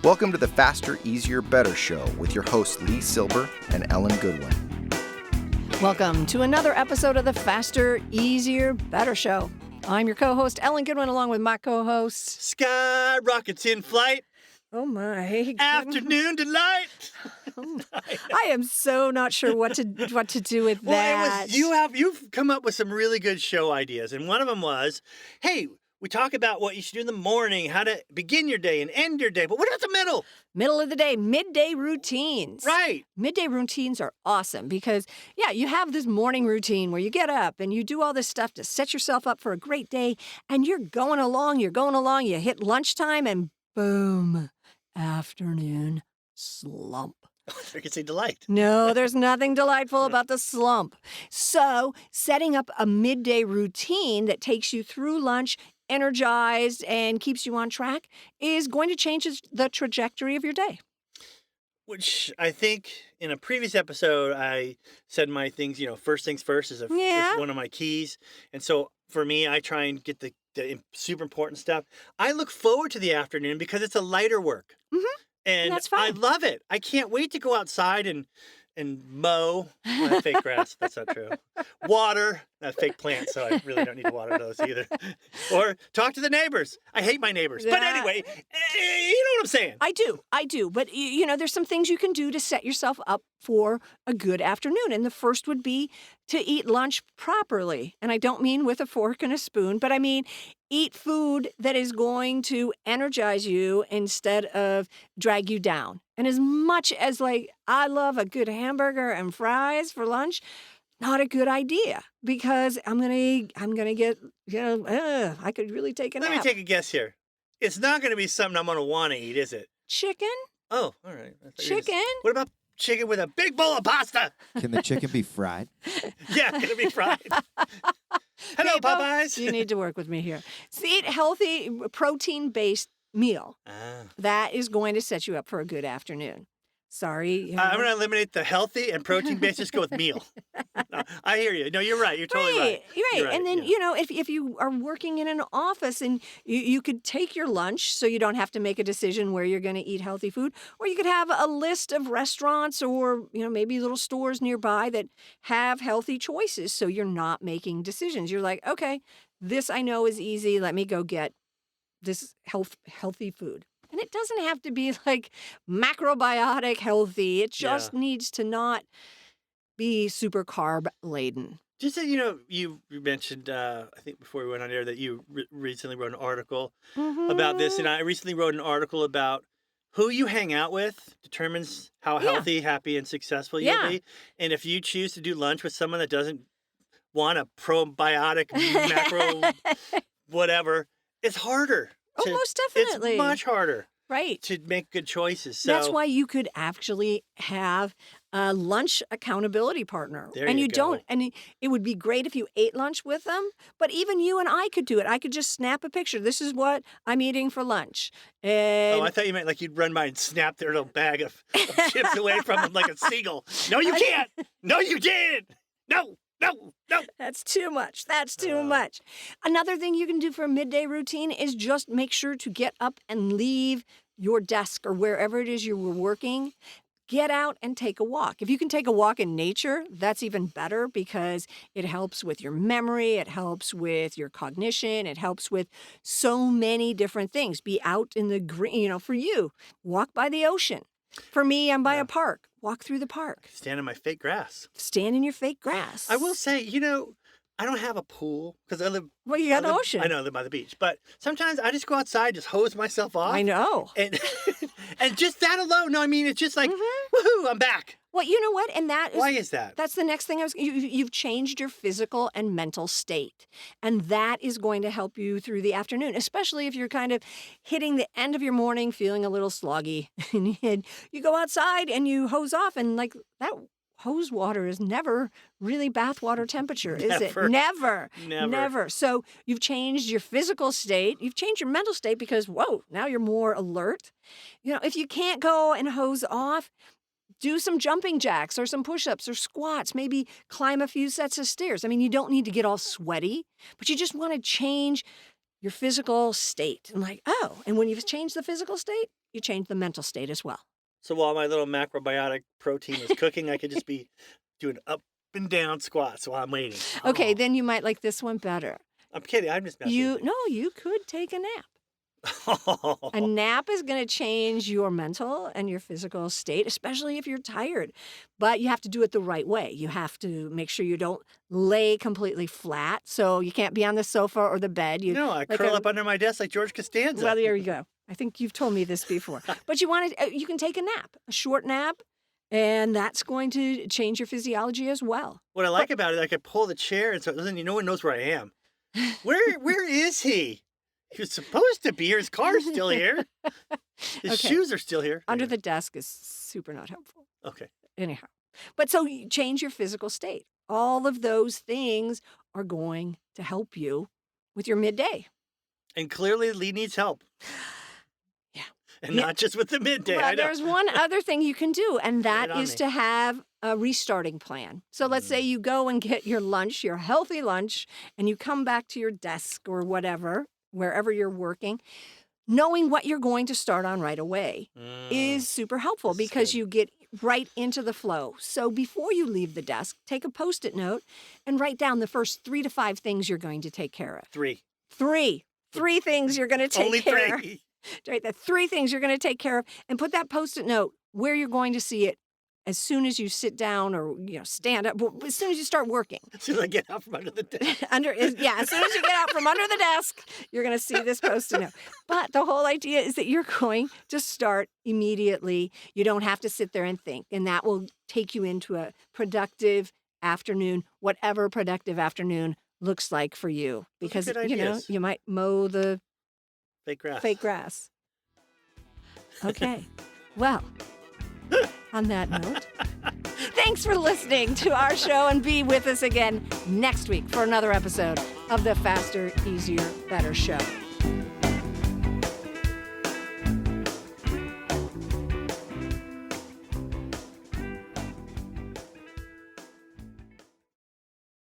Welcome to the Faster, Easier, Better show with your hosts Lee Silber and Ellen Goodwin. Welcome to another episode of the Faster, Easier, Better show. I'm your co-host Ellen Goodwin along with my co-host Sky rockets in flight. Oh my. Afternoon delight. I am so not sure what to do with that. You've come up with some really good show ideas, and one of them was, hey, we talk about what you should do in the morning, how to begin your day and end your day, but what about the middle? Middle of the day, midday routines. Right. Midday routines are awesome because, you have this morning routine where you get up and you do all this stuff to set yourself up for a great day, and you're going along, you hit lunchtime, and boom, afternoon slump. I could say delight. No, there's nothing delightful about the slump. So setting up a midday routine that takes you through lunch, energized, and keeps you on track is going to change the trajectory of your day. Which I think in a previous episode, I said my things, first things first is one of my keys. And so for me, I try and get the super important stuff. I look forward to the afternoon because it's a lighter work. Mm-hmm. And that's fine. I love it. I can't wait to go outside and mow. Well, that's fake grass. That's not true. Water. That's fake plants, so I really don't need to water those either. Or talk to the neighbors. I hate my neighbors. But anyway, you know what I'm saying. I do. But, there's some things you can do to set yourself up for a good afternoon. And the first would be to eat lunch properly. And I don't mean with a fork and a spoon, but I mean eat food that is going to energize you instead of drag you down. And as much as I love a good hamburger and fries for lunch, not a good idea because I'm gonna get I could really take a nap. Let me take a guess here. It's not going to be something I'm going to want to eat, is it? Chicken? Oh, all right. Chicken? What about chicken with a big bowl of pasta? Can the chicken be fried? Yeah, can it be fried? Hello, People, Popeyes. You need to work with me here. So eat healthy, protein-based meal. That is going to set you up for a good afternoon. Sorry. I'm going to eliminate the healthy and protein-based. Just go with meal. No, I hear you. No, you're right. You're totally right. You're right. And then, if you are working in an office and you could take your lunch so you don't have to make a decision where you're going to eat healthy food, or you could have a list of restaurants or, maybe little stores nearby that have healthy choices so you're not making decisions. You're like, okay, this I know is easy. Let me go get this healthy food. And it doesn't have to be macrobiotic healthy. It just needs to not be super carb laden. Just so you mentioned, I think before we went on air, that you recently wrote an article about this. And I recently wrote an article about who you hang out with determines how healthy, happy, and successful you'll be. And if you choose to do lunch with someone that doesn't want a probiotic, macro, whatever, it's harder. Oh, most definitely. It's much harder. Right. To make good choices. So that's why you could actually have a lunch accountability partner. And you don't. And it would be great if you ate lunch with them. But even you and I could do it. I could just snap a picture. This is what I'm eating for lunch. And I thought you meant you'd run by and snap their little bag of chips away from them like a seagull. No, you can't. No, you didn't. No. That's too much. Much. Another thing you can do for a midday routine is just make sure to get up and leave your desk or wherever it is you were working. Get out and take a walk. If you can take a walk in nature, that's even better because it helps with your memory. It helps with your cognition. It helps with so many different things. Be out in the green, for you, walk by the ocean. For me, I'm by a park. Walk through the park. Stand in my fake grass. Stand in your fake grass. I will say, I don't have a pool because I live... Well, you got an ocean. I know, I live by the beach. But sometimes I just go outside, just hose myself off. I know. And and just that alone, it's just woohoo, I'm back. Well, you know what? And that is... Why is that? That's the next thing you've changed your physical and mental state. And that is going to help you through the afternoon, especially if you're kind of hitting the end of your morning feeling a little sloggy. And you go outside and you hose off and that hose water is never really bathwater temperature, is it? Never. So you've changed your physical state. You've changed your mental state because, now you're more alert. If you can't go and hose off, do some jumping jacks or some push-ups or squats. Maybe climb a few sets of stairs. You don't need to get all sweaty, but you just want to change your physical state. And like, oh, and when you've changed the physical state, you change the mental state as well. So while my little macrobiotic protein is cooking, I could just be doing up and down squats while I'm waiting. Okay, Oh, then you might like this one better. I'm kidding. I'm just messing with You could take a nap. you. A nap is going to change your mental and your physical state, especially if you're tired. But you have to do it the right way. You have to make sure you don't lay completely flat. So you can't be on the sofa or the bed. You No, I curl up under my desk like George Costanza. Well, there you go. I think you've told me this before. But you can take a nap, a short nap, and that's going to change your physiology as well. What I like about it, I could pull the chair, and so no one knows where I am. Where is he? He was supposed to be here. His car's still here. His Okay. shoes are still here. Under the desk is super not helpful. Okay. Anyhow. But so you change your physical state. All of those things are going to help you with your midday. And clearly Lee needs help. Yeah. And Yeah. not just with the midday. I Well, know. there's one other thing you can do, and that Right on is me. to have a restarting plan. So let's say you go and get your lunch, your healthy lunch, and you come back to your desk or whatever, wherever you're working. Knowing what you're going to start on right away is super helpful This is because good. you get right into the flow. So before you leave the desk, take a Post-it note and write down the first 3 to 5 things you're going to take care of. 3. Three things you're going to take Only care of. 3. Right, the 3 things you're going to take care of, and put that Post-it note where you're going to see it as soon as you sit down or stand up. As soon as you start working, As soon as I get out from under the desk. as soon as you get out from under the desk, you're going to see this Post-it note. But the whole idea is that you're going to start immediately. You don't have to sit there and think, and that will take you into a productive afternoon, whatever productive afternoon looks like for you. Those are Because good ideas. you might mow the Fake grass. Okay. Well, on that note, thanks for listening to our show, and be with us again next week for another episode of the Faster, Easier, Better Show.